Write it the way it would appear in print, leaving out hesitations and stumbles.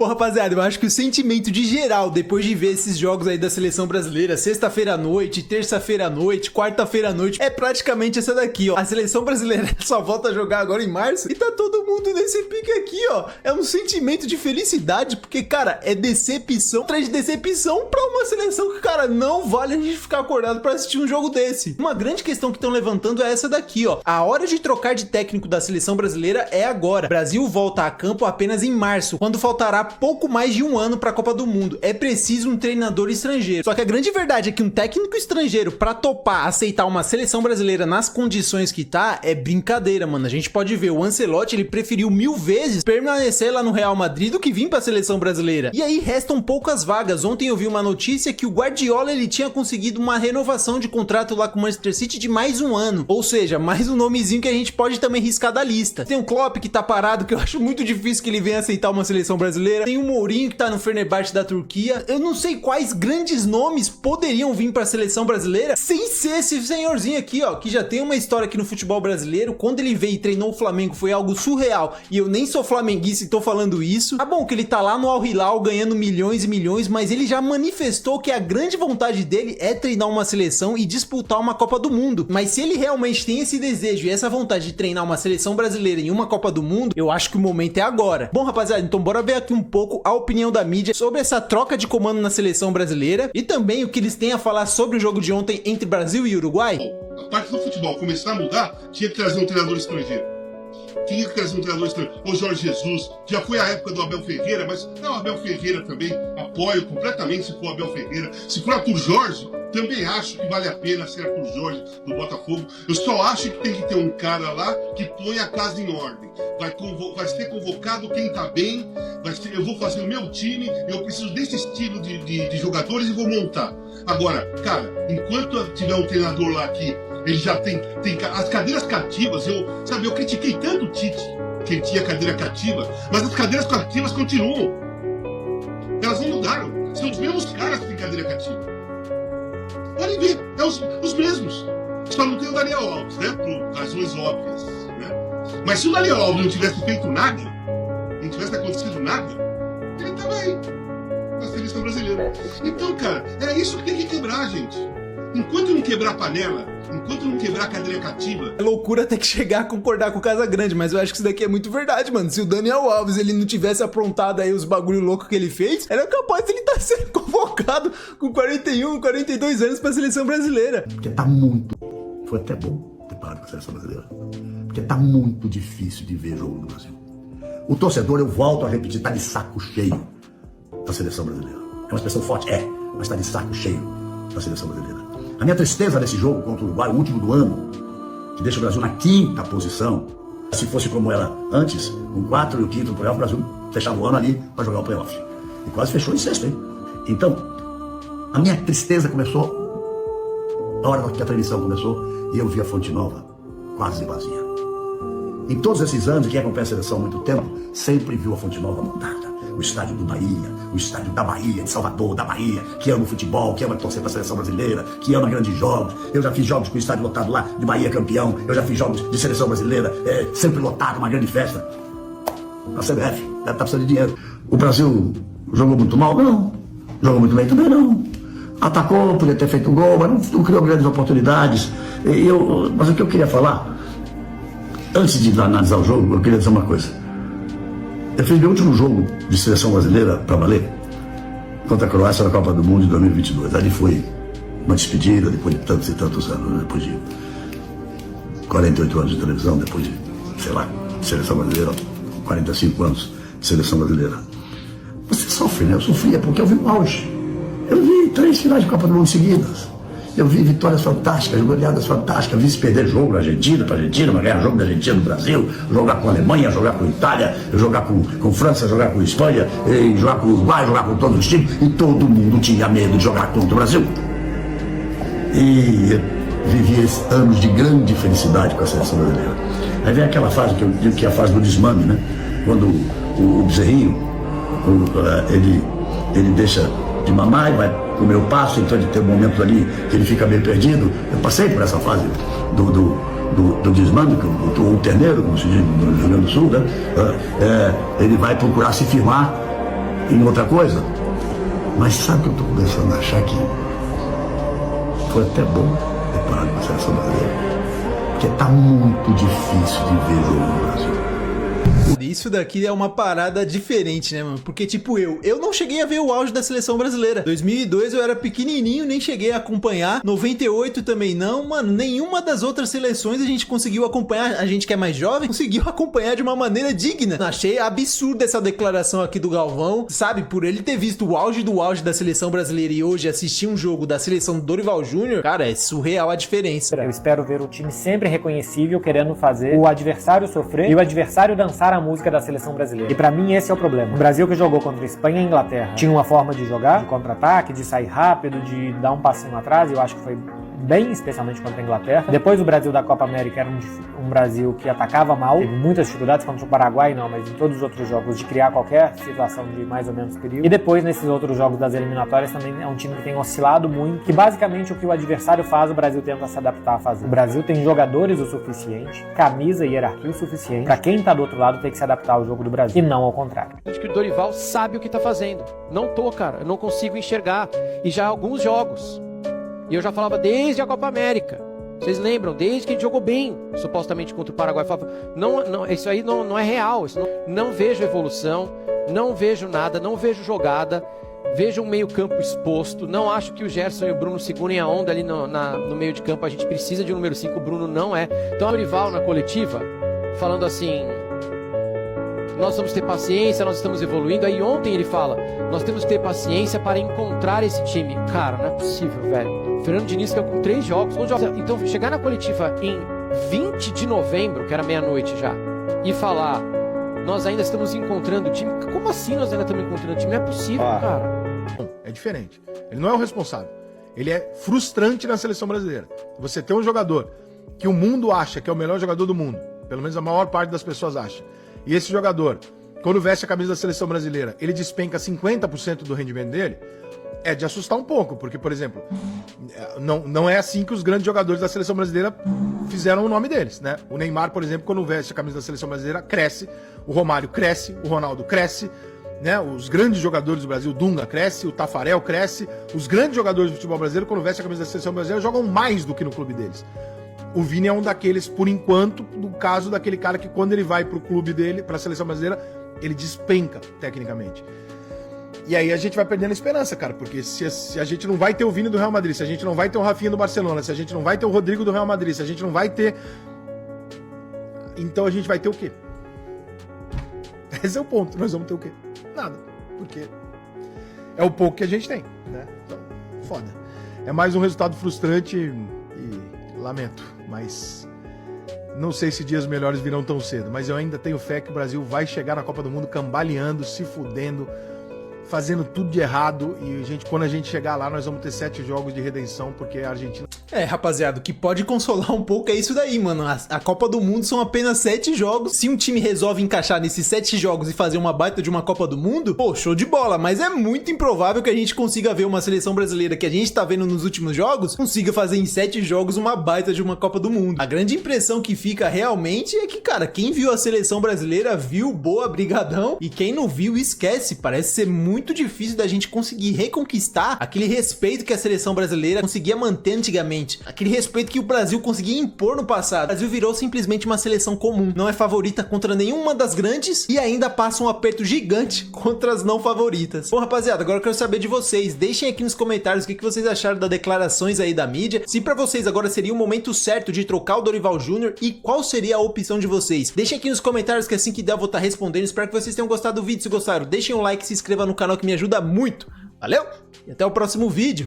Pô, rapaziada, eu acho que o sentimento de geral, depois de ver esses jogos aí da seleção brasileira, sexta-feira à noite, terça-feira à noite, quarta-feira à noite, é praticamente essa daqui, ó. A seleção brasileira só volta a jogar agora em março e tá todo mundo nesse pique aqui, ó. É um sentimento de felicidade, porque, cara, é decepção atrás de decepção pra uma seleção que, cara, não vale a gente ficar acordado pra assistir um jogo desse. Uma grande questão que estão levantando é essa daqui, ó. A hora de trocar de técnico da seleção brasileira é agora. O Brasil volta a campo apenas em março, quando faltará pouco mais de um ano para a Copa do Mundo. É preciso um treinador estrangeiro. Só que a grande verdade é que um técnico estrangeiro para topar aceitar uma seleção brasileira nas condições que tá é brincadeira, mano. A gente pode ver, o Ancelotti, ele preferiu 1000 vezes permanecer lá no Real Madrid do que vir para a seleção brasileira. E aí restam poucas vagas. Ontem eu vi uma notícia que o Guardiola, ele tinha conseguido uma renovação de contrato lá com o Manchester City de mais um ano. Ou seja, mais um nomezinho que a gente pode também riscar da lista. Tem o Klopp que tá parado, que eu acho muito difícil que ele venha aceitar uma seleção brasileira. Tem o Mourinho que tá no Fenerbahçe da Turquia. Eu não sei quais grandes nomes poderiam vir pra seleção brasileira sem ser esse senhorzinho aqui, ó, que já tem uma história aqui no futebol brasileiro. Quando ele veio e treinou o Flamengo foi algo surreal, e eu nem sou flamenguista e tô falando isso. Tá bom que ele tá lá no Al Hilal ganhando milhões e milhões, mas ele já manifestou que a grande vontade dele é treinar uma seleção e disputar uma Copa do Mundo. Mas se ele realmente tem esse desejo e essa vontade de treinar uma seleção brasileira em uma Copa do Mundo, eu acho que o momento é agora. Bom, rapaziada, então bora ver aqui um pouco a opinião da mídia sobre essa troca de comando na seleção brasileira e também o que eles têm a falar sobre o jogo de ontem entre Brasil e Uruguai. A parte do futebol começar a mudar, tinha que trazer um treinador estrangeiro. Tinha que trazer um treinador estrangeiro. O Jorge Jesus, já foi a época do Abel Ferreira, mas não, Abel Ferreira também apoio completamente se for Abel Ferreira. Se for Arthur Jorge, também acho que vale a pena ser Arthur Jorge do Botafogo. Eu só acho que tem que ter um cara lá que põe a casa em ordem. Vai ser convocado quem tá bem, eu vou fazer o meu time, eu preciso desse estilo de jogadores e vou montar. Agora, cara, enquanto tiver um treinador lá que ele já tem as cadeiras cativas, eu critiquei tanto o Tite, que ele tinha cadeira cativa, mas as cadeiras cativas continuam. Elas não mudaram. São os mesmos caras que têm cadeira cativa. Podem ver, é os mesmos. Só não tem o Daniel Alves, né? Por razões óbvias, né? Mas se o Daniel Alves não tivesse feito nada, não tivesse acontecido nada, ele estava aí, na seleção brasileira. Então, cara, é isso que tem que quebrar, gente. Enquanto não quebrar a panela, enquanto não quebrar a cadeira cativa... É loucura ter que chegar a concordar com o Casagrande, mas eu acho que isso daqui é muito verdade, mano. Se o Daniel Alves, ele não tivesse aprontado aí os bagulho louco que ele fez, era capaz de ele estar sendo convocado com 41, 42 anos pra seleção brasileira. Porque tá muito... Foi até bom ter parado com a seleção brasileira. Porque tá muito difícil de ver jogo no Brasil. O torcedor, eu volto a repetir, tá de saco cheio da seleção brasileira. É uma expressão forte, mas tá de saco cheio da seleção brasileira. A minha tristeza nesse jogo contra o Uruguai, o último do ano, que deixa o Brasil na 5ª posição, se fosse como era antes, com 4 e o 5º playoff, o Brasil fechava o ano ali para jogar o playoff. E quase fechou em 6º, hein? Então, a minha tristeza começou na hora que a transmissão começou e eu vi a Fonte Nova quase vazia. Em todos esses anos, quem acompanha a seleção há muito tempo, sempre viu a Fonte Nova montada. O estádio do Bahia, o estádio da Bahia, de Salvador, da Bahia, que ama o futebol, que ama torcer para a seleção brasileira, que ama grandes jogos. Eu já fiz jogos com o estádio lotado lá, de Bahia campeão. Eu já fiz jogos de seleção brasileira, sempre lotado, uma grande festa. A CBF deve estar precisando de dinheiro. O Brasil jogou muito mal? Não. Jogou muito bem também? Não. Atacou, podia ter feito um gol, mas não criou grandes oportunidades. Mas o que eu queria falar, antes de analisar o jogo, eu queria dizer uma coisa. Eu fiz meu último jogo de seleção brasileira para valer contra a Croácia na Copa do Mundo de 2022. Ali foi uma despedida depois de tantos e tantos anos, depois de 48 anos de televisão, depois de, sei lá, seleção brasileira, 45 anos de seleção brasileira. Você sofre, né? Eu sofria porque eu vi o auge. Eu vi 3 finais de Copa do Mundo seguidas. Eu vi vitórias fantásticas, goleadas fantásticas, vi se perder jogo na Argentina, para a Argentina, mas ganhar jogo da Argentina no Brasil, jogar com a Alemanha, jogar com a Itália, jogar com França, jogar com a Espanha, jogar com o Uruguai, jogar com todos os times, e todo mundo tinha medo de jogar contra o Brasil. E eu vivi anos de grande felicidade com a seleção brasileira. Aí vem aquela fase que eu digo que é a fase do desmame, né? Quando o bezerrinho, ele deixa de mamar e vai comer o pasto, então ele tem um momento ali que ele fica meio perdido. Eu passei por essa fase do desmame, o terneiro, como se diz no Rio Grande do Sul, né? Ele vai procurar se firmar em outra coisa. Mas sabe o que eu tô começando a achar que foi até bom ter parado com a seleção brasileira? Porque tá muito difícil de ver jogo no Brasil. Isso daqui é uma parada diferente, né, mano? Porque, tipo, eu não cheguei a ver o auge da seleção brasileira. 2002 eu era pequenininho, nem cheguei a acompanhar. 98 também não, mano. Nenhuma das outras seleções a gente conseguiu acompanhar. A gente que é mais jovem conseguiu acompanhar de uma maneira digna. Achei absurda essa declaração aqui do Galvão, sabe? Por ele ter visto o auge do auge da seleção brasileira e hoje assistir um jogo da seleção do Dorival Júnior, cara, é surreal a diferença. Eu espero ver o time sempre reconhecível, querendo fazer o adversário sofrer e o adversário dançar a música da seleção brasileira. E pra mim esse é o problema. O Brasil que jogou contra a Espanha e a Inglaterra tinha uma forma de jogar, de contra-ataque, de sair rápido, de dar um passinho atrás, e eu acho que foi bem, especialmente contra a Inglaterra. Depois o Brasil da Copa América era um Brasil que atacava mal, teve muitas dificuldades contra o Paraguai, não, mas em todos os outros jogos de criar qualquer situação de mais ou menos perigo. E depois nesses outros jogos das eliminatórias também é um time que tem oscilado muito, que basicamente o que o adversário faz, o Brasil tenta se adaptar a fazer. O Brasil tem jogadores o suficiente, camisa e hierarquia o suficiente pra quem tá do outro lado ter que se adaptar ao jogo do Brasil, e não ao contrário. Acho que o Dorival sabe o que tá fazendo. Não tô, cara, eu não consigo enxergar. E já há alguns jogos. E eu já falava desde a Copa América. Vocês lembram? Desde que ele jogou bem, supostamente contra o Paraguai. Falava, não, isso aí não é real. Isso não vejo evolução, não vejo nada, não vejo jogada. Vejo um meio campo exposto. Não acho que o Gerson e o Bruno segurem a onda ali no meio de campo. A gente precisa de um número 5, o Bruno não é. Então o Dorival na coletiva, falando assim... Nós vamos ter paciência, nós estamos evoluindo. Aí ontem ele fala, nós temos que ter paciência para encontrar esse time. Cara, não é possível, velho. Fernando Diniz que com 3 jogos. Então chegar na coletiva em 20 de novembro, que era meia-noite já, e falar, nós ainda estamos encontrando o time. Como assim nós ainda estamos encontrando o time? Não é possível, cara. É diferente. Ele não é o responsável. Ele é frustrante na seleção brasileira. Você tem um jogador que o mundo acha que é o melhor jogador do mundo. Pelo menos a maior parte das pessoas acha. E esse jogador, quando veste a camisa da seleção brasileira, ele despenca 50% do rendimento dele, é de assustar um pouco, porque, por exemplo, não é assim que os grandes jogadores da seleção brasileira fizeram o nome deles, né? O Neymar, por exemplo, quando veste a camisa da seleção brasileira, cresce, o Romário cresce, o Ronaldo cresce, né? Os grandes jogadores do Brasil, o Dunga cresce, o Tafarel cresce, os grandes jogadores do futebol brasileiro, quando veste a camisa da seleção brasileira, jogam mais do que no clube deles. O Vini é um daqueles, por enquanto, no caso daquele cara que quando ele vai pro clube dele, pra seleção brasileira, ele despenca, tecnicamente. E aí a gente vai perdendo a esperança, cara, porque se a gente não vai ter o Vini do Real Madrid, se a gente não vai ter o Rafinha do Barcelona, se a gente não vai ter o Rodrigo do Real Madrid, se a gente não vai ter... Então a gente vai ter o quê? Esse é o ponto, nós vamos ter o quê? Nada, porque é o pouco que a gente tem, né? Então, foda. É mais um resultado frustrante e lamento, mas não sei se dias melhores virão tão cedo, mas eu ainda tenho fé que o Brasil vai chegar na Copa do Mundo cambaleando, se fudendo, fazendo tudo de errado, e quando a gente chegar lá, nós vamos ter 7 jogos de redenção, porque a Argentina... Rapaziada, o que pode consolar um pouco é isso daí, mano. A Copa do Mundo são apenas 7 jogos. Se um time resolve encaixar nesses 7 jogos e fazer uma baita de uma Copa do Mundo, pô, show de bola. Mas é muito improvável que a gente consiga ver uma seleção brasileira que a gente tá vendo nos últimos jogos, consiga fazer em 7 jogos uma baita de uma Copa do Mundo. A grande impressão que fica realmente é que, cara, quem viu a seleção brasileira viu boa, brigadão, e quem não viu, esquece. Parece ser muito difícil da gente conseguir reconquistar aquele respeito que a seleção brasileira conseguia manter antigamente. Aquele respeito que o Brasil conseguia impor no passado. O Brasil virou simplesmente uma seleção comum. Não é favorita contra nenhuma das grandes e ainda passa um aperto gigante contra as não favoritas. Bom, rapaziada, agora eu quero saber de vocês. Deixem aqui nos comentários o que vocês acharam das declarações aí da mídia. Se pra vocês agora seria o momento certo de trocar o Dorival Júnior e qual seria a opção de vocês. Deixem aqui nos comentários que assim que der eu vou estar respondendo. Espero que vocês tenham gostado do vídeo. Se gostaram, deixem um like, se inscreva no canal que me ajuda muito. Valeu e até o próximo vídeo.